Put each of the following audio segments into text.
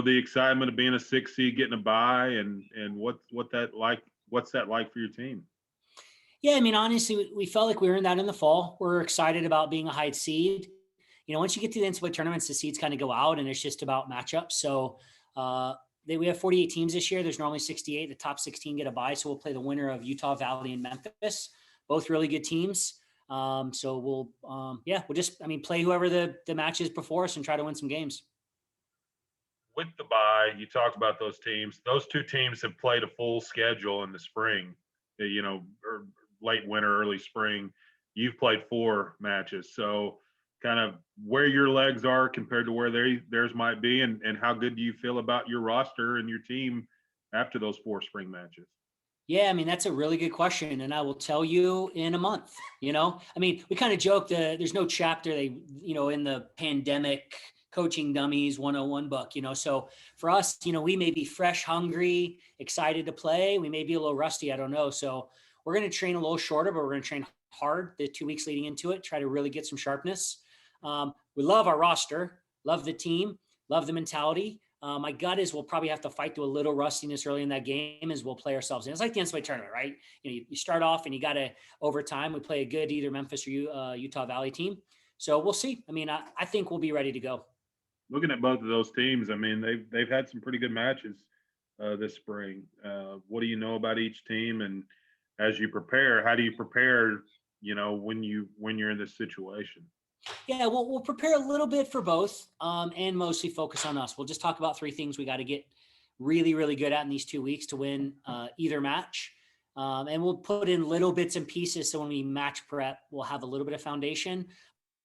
the excitement of being a 6 seed, getting a bye, and what's that like for your team? Yeah, I mean, honestly, we felt like we earned that in the fall. We're excited about being a high seed. Once you get to the NCAA tournaments, the seeds kind of go out, and it's just about matchups. So uh, we have 48 teams this year. There's normally 68. The top 16 get a bye, so we'll play the winner of Utah Valley and Memphis. Both really good teams. So we'll just, I mean, play whoever the match is before us and try to win some games. With the bye, you talked about those teams. Those two teams have played a full schedule in the spring, or late winter, early spring. You've played 4 matches. So, kind of where your legs are compared to where theirs might be, and how good do you feel about your roster and your team after those 4 spring matches? Yeah, I mean, that's a really good question. And I will tell you in a month. I mean, we kind of joke that there's no chapter in the pandemic coaching dummies 101 book, So for us, we may be fresh, hungry, excited to play. We may be a little rusty. I don't know. So we're going to train a little shorter, but we're going to train hard the 2 weeks leading into it, try to really get some sharpness. We love our roster, love the team, love the mentality. My gut is we'll probably have to fight through a little rustiness early in that game as we'll play ourselves in. It's like the NCAA tournament, right? You start off and you got to, over time, we play a good either Memphis or Utah Valley team. So we'll see. I mean, I think we'll be ready to go. Looking at both of those teams, I mean, they've had some pretty good matches this spring. What do you know about each team? And as you prepare, how do you prepare, when you're in this situation? Yeah, we'll prepare a little bit for both and mostly focus on us. We'll just talk about 3 things we got to get really, really good at in these 2 weeks to win either match. And we'll put in little bits and pieces. So when we match prep, we'll have a little bit of foundation,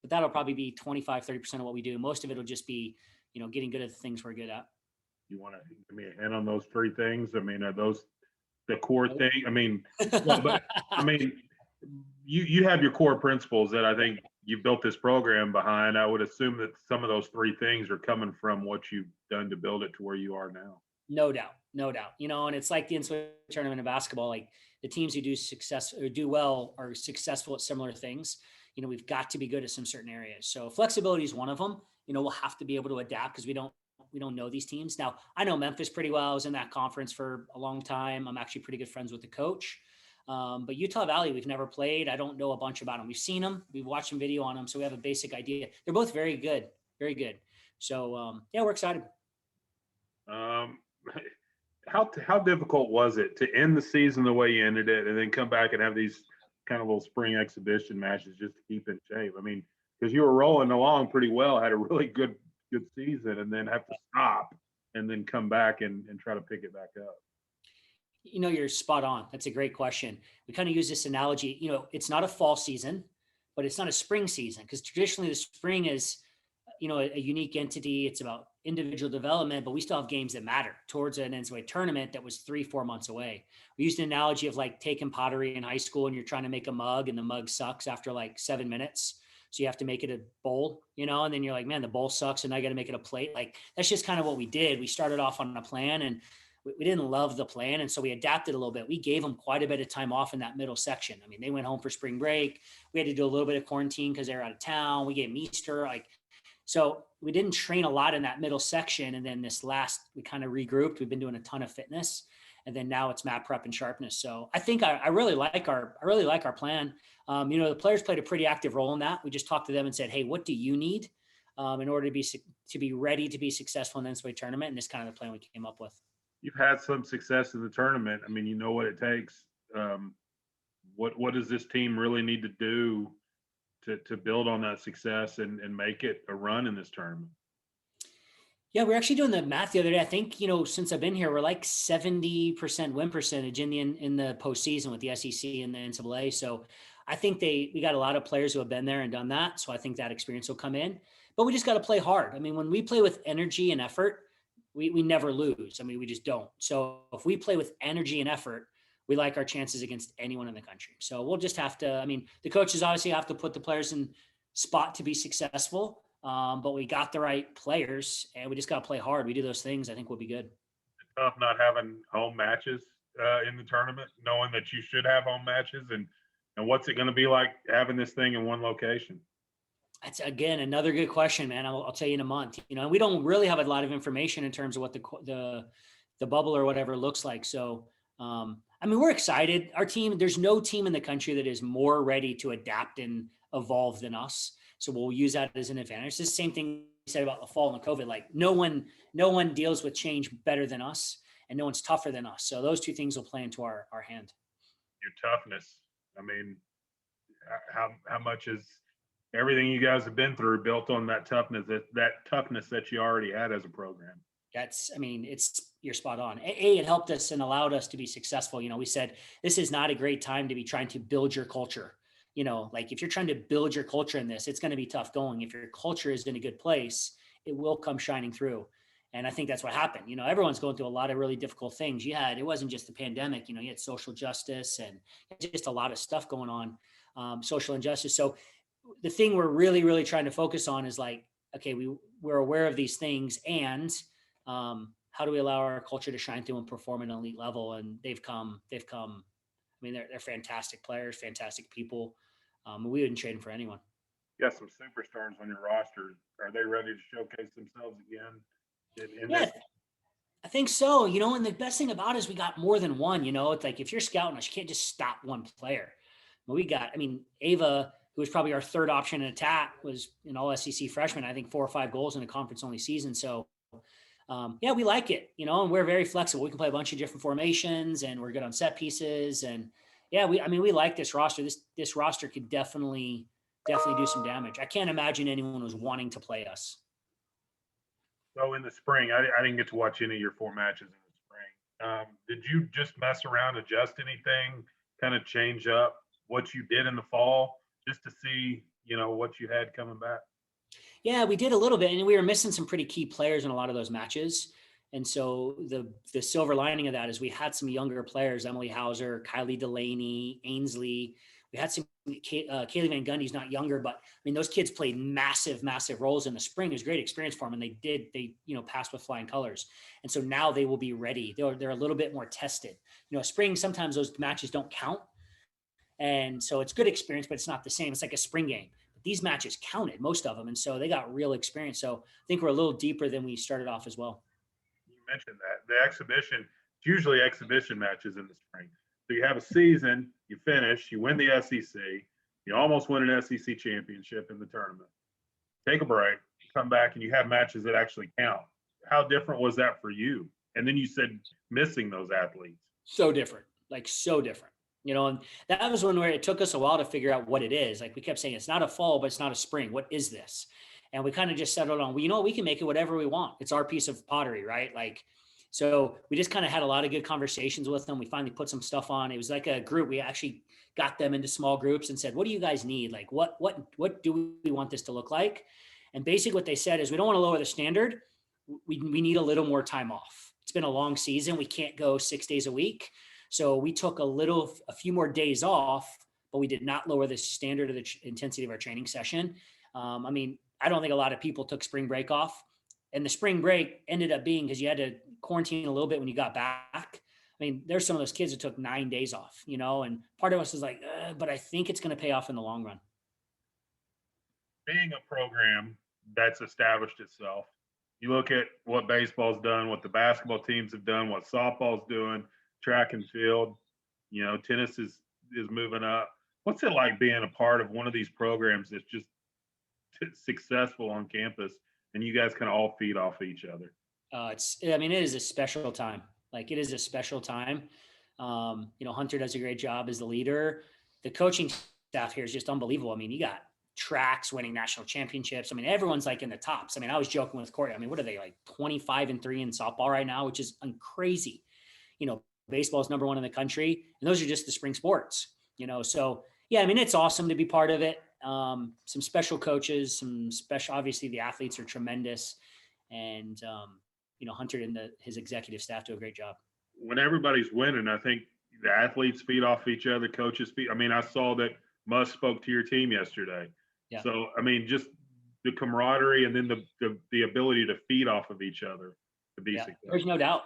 but that'll probably be 25, 30% of what we do. Most of it will just be, getting good at the things we're good at. You want to give me a hint on those 3 things? I mean, are those the core thing? I mean, well, but I mean, you have your core principles that I think you built this program behind. I would assume that some of those 3 things are coming from what you've done to build it to where you are now. No doubt, no doubt. And it's like the NCAA tournament in basketball. Like the teams who do well are successful at similar things. We've got to be good at some certain areas. So flexibility is one of them. We'll have to be able to adapt because we don't know these teams. Now, I know Memphis pretty well. I was in that conference for a long time. I'm actually pretty good friends with the coach. But Utah Valley, we've never played. I don't know a bunch about them. We've seen them. We've watched some video on them. So we have a basic idea. They're both very good, very good. So, yeah, we're excited. Um, how difficult was it to end the season the way you ended it and then come back and have these kind of little spring exhibition matches just to keep in shape? I mean, because you were rolling along pretty well, had a really good season, and then have to stop and then come back and try to pick it back up. You're spot on. That's a great question. We kind of use this analogy. It's not a fall season, but it's not a spring season because traditionally the spring is, a unique entity. It's about individual development, but we still have games that matter towards an NCAA tournament that was 3-4 months away. We used an analogy of like taking pottery in high school and you're trying to make a mug and the mug sucks after like 7 minutes. So you have to make it a bowl, and then you're like, man, the bowl sucks. And I got to make it a plate. Like, that's just kind of what we did. We started off on a plan and we didn't love the plan. And so we adapted a little bit. We gave them quite a bit of time off in that middle section. I mean, they went home for spring break. We had to do a little bit of quarantine because they were out of town. We gave them Easter. So we didn't train a lot in that middle section. And then we kind of regrouped. We've been doing a ton of fitness. And then now it's mat prep and sharpness. So I think I really like our plan. The players played a pretty active role in that. We just talked to them and said, hey, what do you need in order to be ready to be successful in the NCAA tournament? And this kind of the plan we came up with. You've had some success in the tournament. I mean, you know what it takes. What does this team really need to do to build on that success and make it a run in this tournament? Yeah, we're actually doing the math the other day. I think, since I've been here, we're like 70% win percentage in the postseason with the SEC and the NCAA. So I think we got a lot of players who have been there and done that. So I think that experience will come in. But we just got to play hard. I mean, when we play with energy and effort, we never lose. I mean, we just don't. So if we play with energy and effort, we like our chances against anyone in the country. So we'll just have to, the coaches obviously have to put the players in spot to be successful. But we got the right players and we just got to play hard. We do those things. I think we'll be good. It's tough not having home matches in the tournament, knowing that you should have home matches. And what's it going to be like having this thing in one location? That's again another good question, man. I'll tell you in a month. And we don't really have a lot of information in terms of what the bubble or whatever looks like. So, I mean, we're excited. Our team, there's no team in the country that is more ready to adapt and evolve than us. So we'll use that as an advantage. It's the same thing we said about the fall and COVID. Like no one deals with change better than us, and no one's tougher than us. So those two things will play into our hand. Your toughness. I mean, how much is everything you guys have been through built on that toughness that you already had as a program? I mean, you're spot on. It helped us and allowed us to be successful. We said, this is not a great time to be trying to build your culture. Like if you're trying to build your culture in this, it's going to be tough going. If your culture is in a good place, it will come shining through. And I think that's what happened. Everyone's going through a lot of really difficult things. It wasn't just the pandemic, you had social justice and just a lot of stuff going on, social injustice. So the thing we're really, really trying to focus on is like, okay, we're aware of these things, and how do we allow our culture to shine through and perform at an elite level? And they've come. I mean, they're fantastic players, fantastic people. We wouldn't trade them for anyone. You got some superstars on your roster. Are they ready to showcase themselves again? Yeah, I think so. And the best thing about it is we got more than one. It's like if you're scouting us, you can't just stop one player. Ava, who was probably our third option in attack, was an all SEC freshman. I think 4 or 5 goals in a conference only season. So yeah, we like it, and we're very flexible. We can play a bunch of different formations, and we're good on set pieces. And yeah, we like this roster. This roster could definitely do some damage. I can't imagine anyone was wanting to play us. So in the spring, I didn't get to watch any of your 4 matches in the spring. Did you just mess around, adjust anything, kind of change up what you did in the fall just to see, what you had coming back? Yeah, we did a little bit, and we were missing some pretty key players in a lot of those matches. And so the silver lining of that is we had some younger players, Emily Hauser, Kylie Delaney, Ainsley. We had some Kaylee Van Gundy's not younger, but I mean, those kids played massive roles in the spring. It was a great experience for them, and they passed with flying colors. And so now they will be ready. They're a little bit more tested. Spring, sometimes those matches don't count. And so it's good experience, but it's not the same. It's like a spring game. These matches counted, most of them. And so they got real experience. So I think we're a little deeper than we started off as well. You mentioned that. The exhibition, it's usually exhibition matches in the spring. So you have a season, you finish, you win the SEC, you almost win an SEC championship in the tournament. Take a break, come back, and you have matches that actually count. How different was that for you? And then you said missing those athletes. So different, like so different. And that was one where it took us a while to figure out what it is. Like we kept saying, it's not a fall, but it's not a spring. What is this? And we kind of just settled on, well, we can make it whatever we want. It's our piece of pottery, right? Like, so we just kind of had a lot of good conversations with them. We finally put some stuff on. It was like a group. We actually got them into small groups and said, what do you guys need? Like, what do we want this to look like? And basically what they said is, we don't want to lower the standard. We need a little more time off. It's been a long season. We can't go 6 days a week. So we took a few more days off, but we did not lower the standard of the intensity of our training session. I don't think a lot of people took spring break off, and the spring break ended up being, because you had to quarantine a little bit when you got back. There's some of those kids that took 9 days off, and part of us is like, but I think it's going to pay off in the long run. Being a program that's established itself, you look at what baseball's done, what the basketball teams have done, what softball's doing, track and field, tennis is moving up. What's it like being a part of one of these programs that's just successful on campus, and you guys kind of all feed off each other? It is a special time. Like, it is a special time. Hunter does a great job as the leader. The coaching staff here is just unbelievable. You got tracks winning national championships. Everyone's like in the tops. I was joking with Corey. What are they, like 25-3 in softball right now, which is crazy. Baseball is number 1 in the country, and those are just the spring sports, so yeah, it's awesome to be part of it. Some special coaches, obviously the athletes are tremendous. And, Hunter and his executive staff do a great job. When everybody's winning, I think the athletes feed off each other, coaches feed. I saw that Musk spoke to your team yesterday. Yeah. So, just the camaraderie, and then the ability to feed off of each other to be successful. There's no doubt.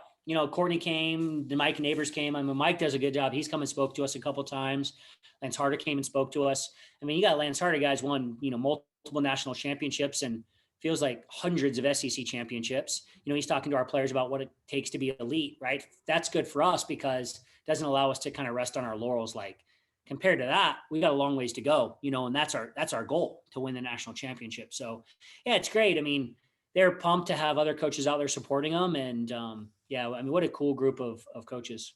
Courtney came, Mike Neighbors came. Mike does a good job. He's come and spoke to us a couple of times. Lance Harder came and spoke to us. You got Lance Harder, guys won, multiple multiple national championships and feels like hundreds of SEC championships. He's talking to our players about what it takes to be elite, right? That's good for us because it doesn't allow us to kind of rest on our laurels. Like compared to that, we got a long ways to go, and that's our goal, to win the national championship. So yeah, it's great. I mean, they're pumped to have other coaches out there supporting them. And yeah, I mean, what a cool group of coaches.